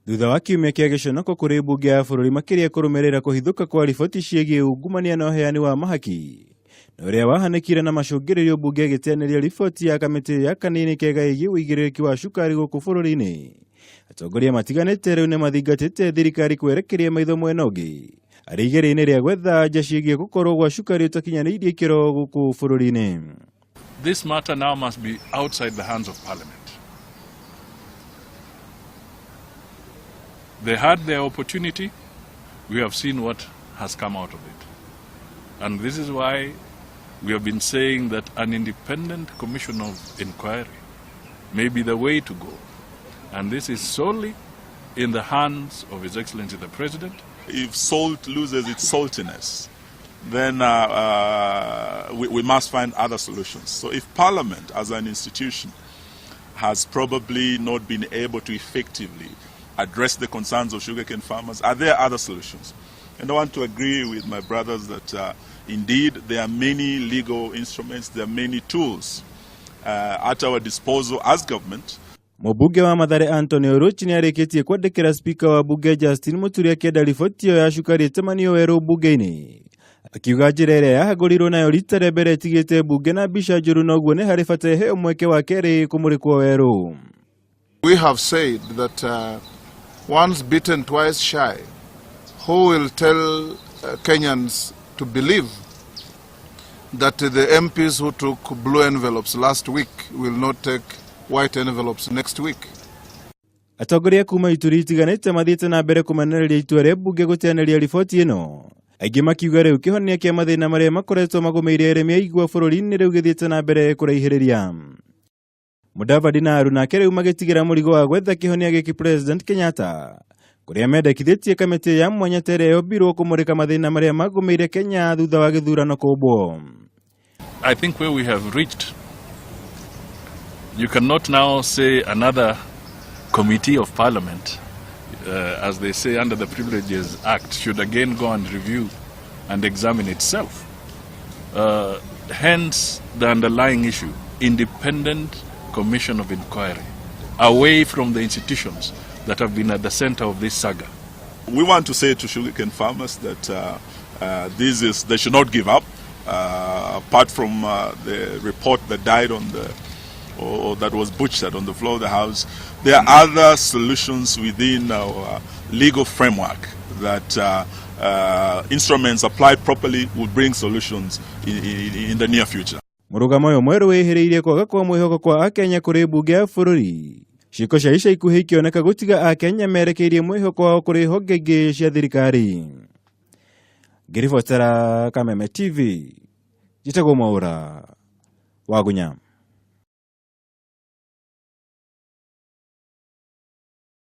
Thutha wa kiumia kia giconoko kuri bunge ya bururi makiria kurumirira kuhithuka kwa riboti ciĩgiĩ ungumania na uheani wa mahaki na uria wahanĩkire na macũngĩrĩrio bunge gĩteanĩria riboti ya kamiti ya kanini kega igii wuigiririki wa cukari guku bururi-ini. Atongoria matiganĩte rĩu nĩmathingatĩte thirikari kwerekeria maitho mwena ũngĩ arĩ igeria-inĩ rĩa gwetha nja ciĩgiĩ gũkorwo gwa cukari ũtakinyanĩirie ikĩro guku bururi-ini. This matter now must be outside the hands of Parliament. They had their opportunity. We have seen what has come out of it. And this is why we have been saying that an independent commission of inquiry may be the way to go. And this is solely in the hands of His Excellency the President. If salt loses its saltiness, then we must find other solutions. So if Parliament as an institution has probably not been able to effectively address the concerns of sugarcane farmers, are there other solutions? And I want to agree with my brothers that indeed there are many legal instruments, there are many tools at our disposal as government. Mũmbunge wa Mathare Anthony Orochi nĩarĩkĩtie kwandĩkĩra speaker wa bunge Justin Muturi akĩenda riboti ĩyo ya cukari ĩtemanio werũ bunge-inĩ. Akiuga njĩra ĩrĩa yahagũrirwo nayo rita rĩa mbere ĩtigĩte bunge na mbica njũru noguo nĩ harĩ bata ĩheo mweke wa kerĩ kũmũrĩkwo werũ. We have said that once bitten, twice shy. Who will tell Kenyans to believe that the MPs who took blue envelopes last week will not take white envelopes next week? Atongoria kuma ituri itiganĩte mathiĩte na mbere kũmenereria itua rĩa bunge gũteanĩria riboti ĩno. Aingĩ makiuga rĩu kĩhonia kĩa mathĩna marĩa makoretwo magũmĩire arĩmi a igwa bũrũri-inĩ rĩu gĩthiĩte na mbere kũraihĩrĩria. Mudavadi na Aruna rĩu magĩtigĩra mũrigo wa gwetha kĩhonia gĩkĩ President Kenyatta, kũrĩa mendekithĩtie kamiti ya mwanya ĩrĩa yombirwo kũmũrĩka mathĩna marĩa magũmĩire Kenya thutha wa gĩthurano kuumbwo. I think where we have reached, you cannot now say another committee of Parliament, as they say under the Privileges Act, should again go and review and examine itself. Hence the underlying issue, independent commission of inquiry, away from the institutions that have been at the center of this saga. We want to say to sugarcane farmers that they should not give up. Apart from the report that died on or that was butchered on the floor of the House, there are other solutions within our legal framework that instruments applied properly will bring solutions in the near future. Mũrũgamo ũyũ mwerũ wĩhĩrĩirie kwaga kwa mwĩhoko kwa Akenya kũrĩ bunge ya bũrũri. Ciĩko cia ica ikuhĩ ikĩoneka gũtiga Akenya merekeirie mwĩhoko wao kũrĩ honge ingĩ cia thirikari. Ngĩribotera Kameme TV, njĩtagwo Mwaura wa Gunyama.